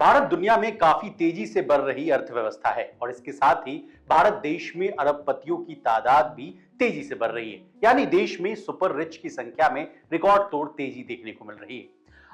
भारत दुनिया में काफी तेजी से बढ़ रही अर्थव्यवस्था है और इसके साथ ही भारत देश में अरबपतियों की तादाद भी तेजी से बढ़ रही है। यानी देश में सुपर रिच की संख्या में रिकॉर्ड तोड़ तेजी देखने को मिल रही है।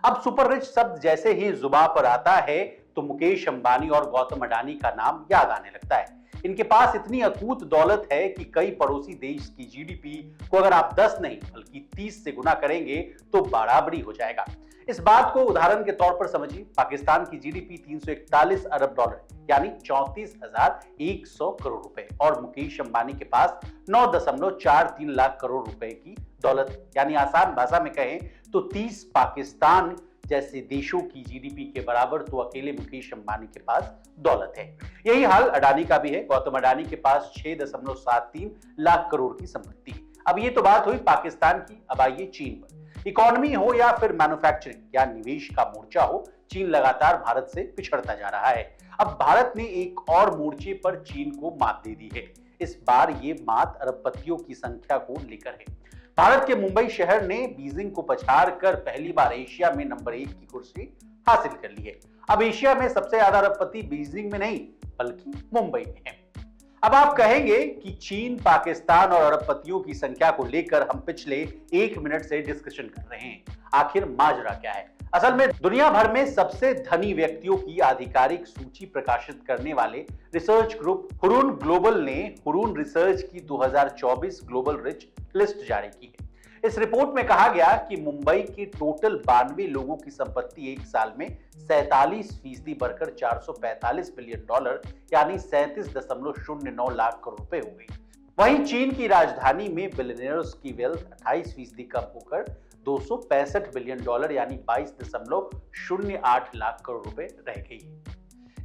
अब सुपर रिच शब्द जैसे ही जुबान पर आता है तो मुकेश अंबानी और गौतम अडानी का नाम याद आने लगता है। इनके पास इतनी अकूत दौलत है कि कई पड़ोसी देश की जीडीपी को अगर आप 10 नहीं बल्कि 30 से गुना करेंगे तो बराबरी हो जाएगा। इस बात को उदाहरण के तौर पर समझिए, पाकिस्तान की जीडीपी 341 अरब डॉलर यानी 34,100 करोड़ रुपए और मुकेश अंबानी के पास 9.43 लाख करोड़ रुपए की दौलत, यानी आसान भाषा में कहें तो 30 पाकिस्तान जैसे देशों की जीडीपी के बराबर तो अकेले मुकेश अंबानी के पास दौलत है। यही हाल अडानी का भी है। गौतम अडानी के पास 6.73 लाख करोड़ की संपत्ति है। अब ये तो बात हुई पाकिस्तान की, अब आइए चीन पर। इकोनॉमी हो या फिर मैन्युफैक्चरिंग या निवेश का मोर्चा हो, चीन लगातार भारत से पिछड़ता जा रहा है। अब भारत ने एक और मोर्चे पर चीन को मात दे दी है। इस बार ये मात अरबपतियों की संख्या को लेकर है। भारत के मुंबई शहर ने बीजिंग को पछाड़ कर पहली बार एशिया में नंबर 1 की कुर्सी हासिल कर ली है। अब एशिया में सबसे ज्यादा अरबपति बीजिंग में नहीं बल्कि मुंबई में है। अब आप कहेंगे कि चीन, पाकिस्तान और अरबपतियों की संख्या को लेकर हम पिछले 1 मिनट से डिस्कशन कर रहे हैं। आखिर माजरा क्या है? असल में दुनिया भर में सबसे धनी व्यक्तियों की आधिकारिक सूची प्रकाशित करने वाले रिसर्च ग्रुप हुरून ग्लोबल ने हुरून रिसर्च की 2024 ग्लोबल रिच लिस्ट जारी की है। इस रिपोर्ट में कहा गया कि मुंबई के टोटल 92 लोगों की संपत्ति एक साल में 47% बढ़कर 445 बिलियन डॉलर यानी 37.09 लाख करोड़ रुपए हो गई। वहीं चीन की राजधानी में बिलियनियर्स की वेल्थ 28% कम होकर 265 बिलियन डॉलर यानी 22.08 लाख करोड़ रुपए रह गई।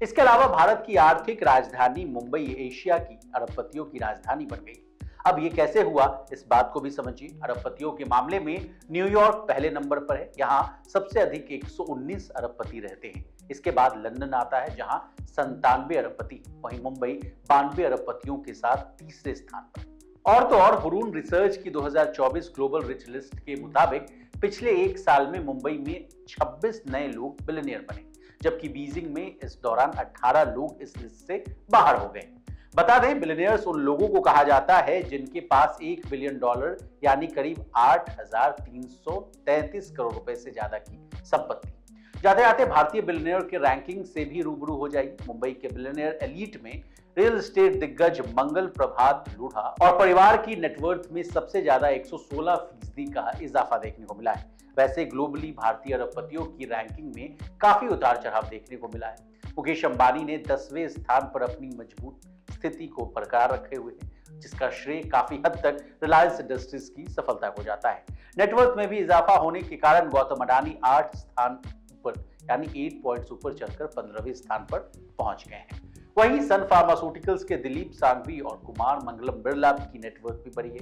इसके अलावा भारत की आर्थिक राजधानी मुंबई एशिया की अरबपतियों की राजधानी बन गई। अब ये कैसे हुआ, इस बात को भी समझिए। अरबपतियों के मामले में न्यूयॉर्क पहले नंबर पर है, यहाँ सबसे अधिक 119 अरबपति रहते हैं। इसके बाद लंदन आता है जहां 97 अरबपति, वहीं मुंबई 92 अरबपतियों के साथ तीसरे स्थान पर। और तो और हुरून रिसर्च की 2024 ग्लोबल रिच लिस्ट के मुताबिक पिछले एक साल में मुंबई में 26 नए लोग बिलियनियर बने, जबकि बीजिंग में इस दौरान 18 लोग इस लिस्ट से बाहर हो गए। बता दें, बिलियनियर्स उन लोगों को कहा जाता है जिनके पास 1 बिलियन डॉलर यानी करीब 8,333 करोड़ रुपए से ज्यादा की संपत्ति। जाते जाते भारतीय बिलियनियर के रैंकिंग से भी रूबरू हो जाइए। मुंबई के बिलियनियर एलीट में रियल एस्टेट दिग्गज मंगल प्रभात लोढ़ा और परिवार की नेटवर्थ में सबसे ज्यादा 116% का इजाफा देखने को मिला है। वैसे ग्लोबली भारतीय अरबपतियों की रैंकिंग में काफी उतार चढ़ाव देखने को मिला है। मुकेश अंबानी ने 10वें स्थान पर अपनी मजबूत स्थिति को बरकरार रखे हुए हैं, जिसका श्रेय काफी हद तक रिलायंस इंडस्ट्रीज की सफलता को जाता है। नेटवर्थ में भी इजाफा होने के कारण गौतम अडानी 8 स्थान ऊपर यानी 8 पॉइंट्स ऊपर चढ़कर 15वें स्थान पर पहुंच गए हैं। वहीं सन फार्मास्यूटिकल्स के दिलीप सांघवी और कुमार मंगलम बिरला की नेटवर्थ भी बढ़ी है।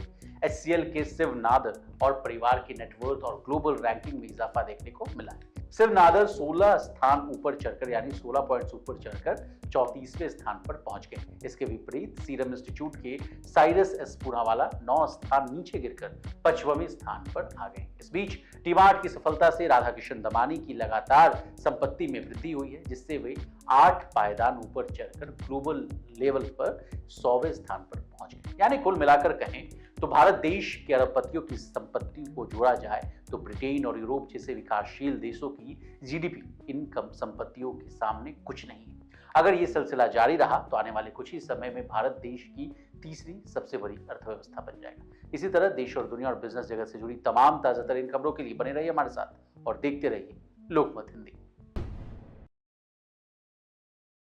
HCL के शिव नादर और परिवार की नेटवर्थ और ग्लोबल रैंकिंग में इजाफा देखने को मिला है। शिव नादर 16 स्थान ऊपर चढ़कर यानी 16 पॉइंट्स ऊपर चढ़कर 34वें स्थान पर पहुंच गए। इसके विपरीत सीरम इंस्टीट्यूट के साइरस एस पूनावाला 9 स्थान नीचे गिरकर 5वें स्थान पर आ गए। इस बीच टी-मार्ट की सफलता से राधाकिशन दमानी की लगातार संपत्ति में वृद्धि हुई है, जिससे वे 8 पायदान ऊपर चढ़कर ग्लोबल लेवल पर 100वें स्थान पर पहुंच गए। यानी कुल मिलाकर कहें तो भारत देश के अरबपतियों की संपत्ति को जोड़ा जाए तो ब्रिटेन और यूरोप जैसे विकासशील देशों की जीडीपी इनकम संपत्तियों के सामने कुछ नहीं है। अगर ये सिलसिला जारी रहा तो आने वाले कुछ ही समय में भारत देश की तीसरी सबसे बड़ी अर्थव्यवस्था बन जाएगा। इसी तरह देश और दुनिया और बिजनेस जगत से जुड़ी तमाम ताजा तरीन खबरों के लिए बने रहिए हमारे साथ और देखते रहिए लोकमत हिंदी।